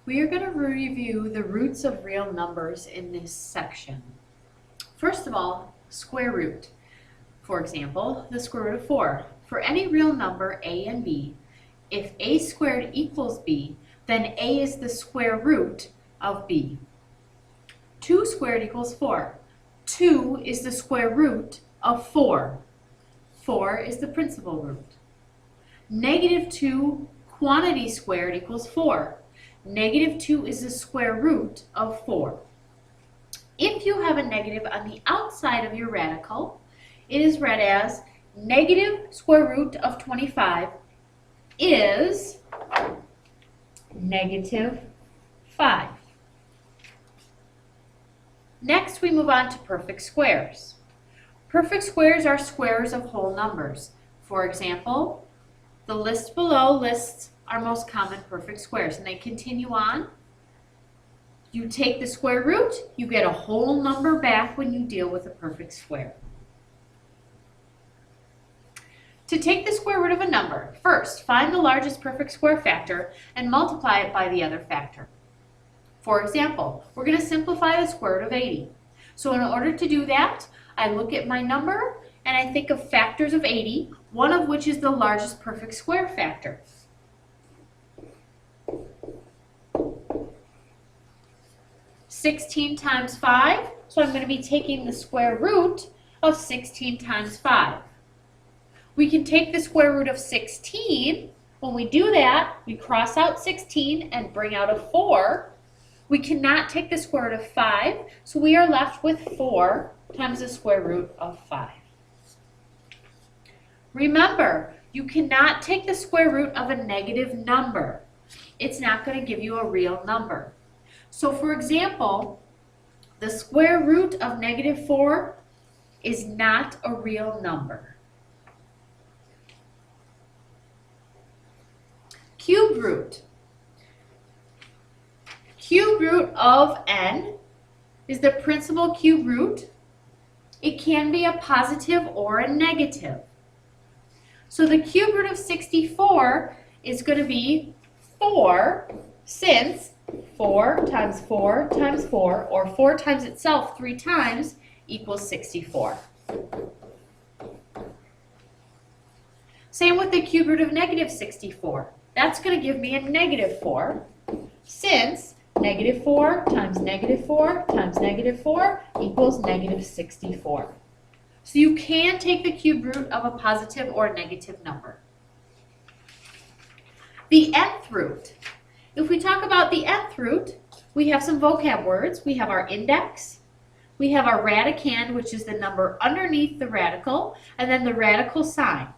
We are going to review the roots of real numbers in this section. First of all, square root. For example, the square root of 4. For any real number a and b, if a squared equals b, then a is the square root of b. 2 squared equals 4. 2 is the square root of 4. 4 is the principal root. Negative 2 quantity squared equals 4. Negative 2 is the square root of 4. If you have a negative on the outside of your radical, it is read as negative square root of 25 is negative 5. Next, we move on to perfect squares. Perfect squares are squares of whole numbers. For example, the list below lists our most common perfect squares, and they continue on. You take the square root, you get a whole number back when you deal with a perfect square. To take the square root of a number, first find the largest perfect square factor and multiply it by the other factor. For example, we're going to simplify the square root of 80. So in order to do that, I look at my number and I think of factors of 80, one of which is the largest perfect square factor. (16 times 5), so I'm going to be taking the square root of 16 times 5. We can take the square root of 16. When we do that, we cross out 16 and bring out a 4. We cannot take the square root of 5, so we are left with 4 times the square root of 5. Remember, you cannot take the square root of a negative number. It's not going to give you a real number. So for example, the square root of negative 4 is not a real number. Cube root. Cube root of n is the principal cube root. It can be a positive or a negative. So the cube root of 64 is going to be 4, since 4 times 4 times 4, or 4 times itself 3 times, equals 64. Same with the cube root of negative 64. That's going to give me a negative 4, since negative 4 times negative 4 times negative 4 equals negative 64. So you can take the cube root of a positive or a negative number. The nth root. If we talk about the nth root, we have some vocab words. We have our index, we have our radicand, which is the number underneath the radical, and then the radical sign.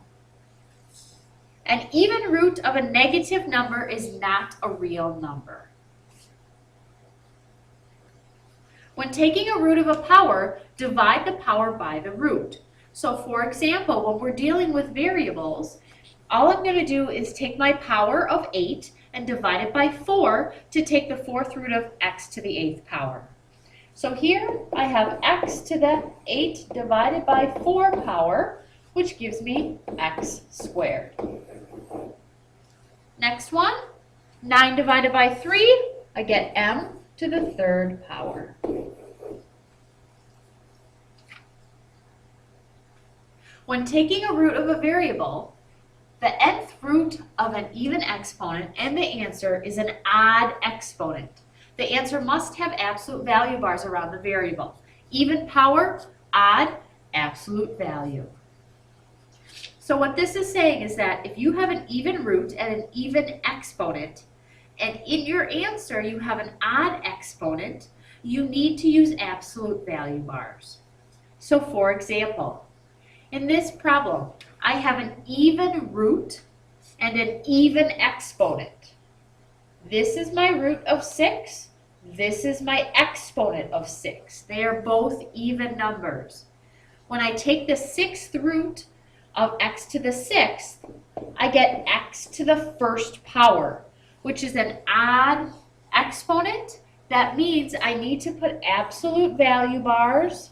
An even root of a negative number is not a real number. When taking a root of a power, divide the power by the root. So for example, when we're dealing with variables, all I'm going to do is take my power of 8 and divide it by 4 to take the 4th root of x to the 8th power. So here I have x to the 8 divided by 4 power, which gives me x squared. Next one, 9 divided by 3, I get m to the 3rd power. When taking a root of a variable, the nth root of an even exponent and the answer is an odd exponent. The answer must have absolute value bars around the variable. Even power, odd, absolute value. So what this is saying is that if you have an even root and an even exponent, and in your answer you have an odd exponent, you need to use absolute value bars. So for example, in this problem, I have an even root and an even exponent. This is my root of 6. This is my exponent of 6. They are both even numbers. When I take the 6th root of x to the 6th, I get x to the 1st power, which is an odd exponent. That means I need to put absolute value bars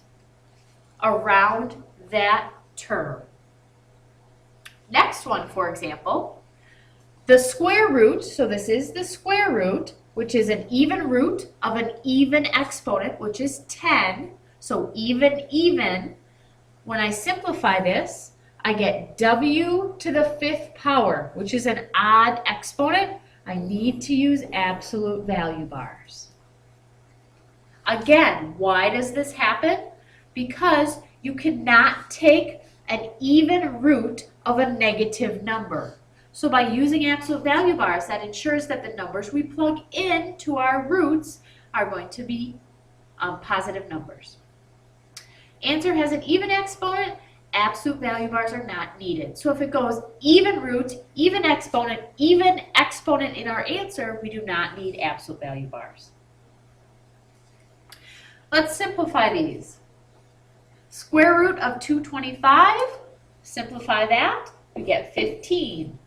around that term. Next one, for example, The square root, so this is the square root, which is an even root of an even exponent, which is 10. So even. When I simplify this, I get w to the 5th power, which is an odd exponent. I need to use absolute value bars. Again, why does this happen? Because you cannot take an even root of a negative number. So by using absolute value bars, that ensures that the numbers we plug into our roots are going to be positive numbers. Answer has an even exponent, absolute value bars are not needed. So if it goes even root, even exponent in our answer, we do not need absolute value bars. Let's simplify these. Square root of 225, simplify that, we get 15.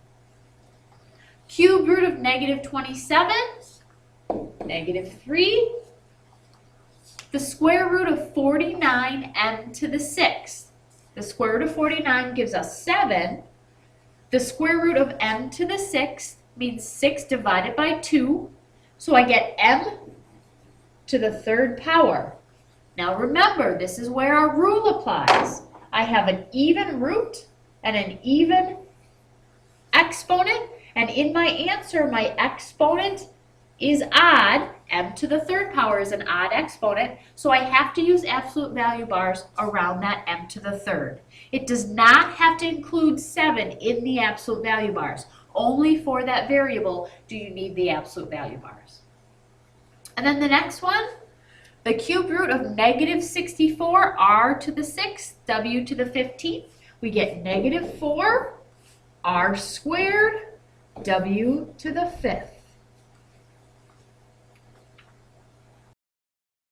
Cube root of negative 27, negative 3. The square root of 49 m to the 6th. The square root of 49 gives us 7. The square root of m to the 6th means 6 divided by 2. So I get m to the 3rd power. Now remember, this is where our rule applies. I have an even root and an even exponent. And in my answer, my exponent is odd. M to the 3rd power is an odd exponent, so I have to use absolute value bars around that m to the 3rd. It does not have to include 7 in the absolute value bars. Only for that variable do you need the absolute value bars. And then the next one, the cube root of negative 64, r to the 6th, w to the 15th. We get negative 4, r squared, w to the 5th.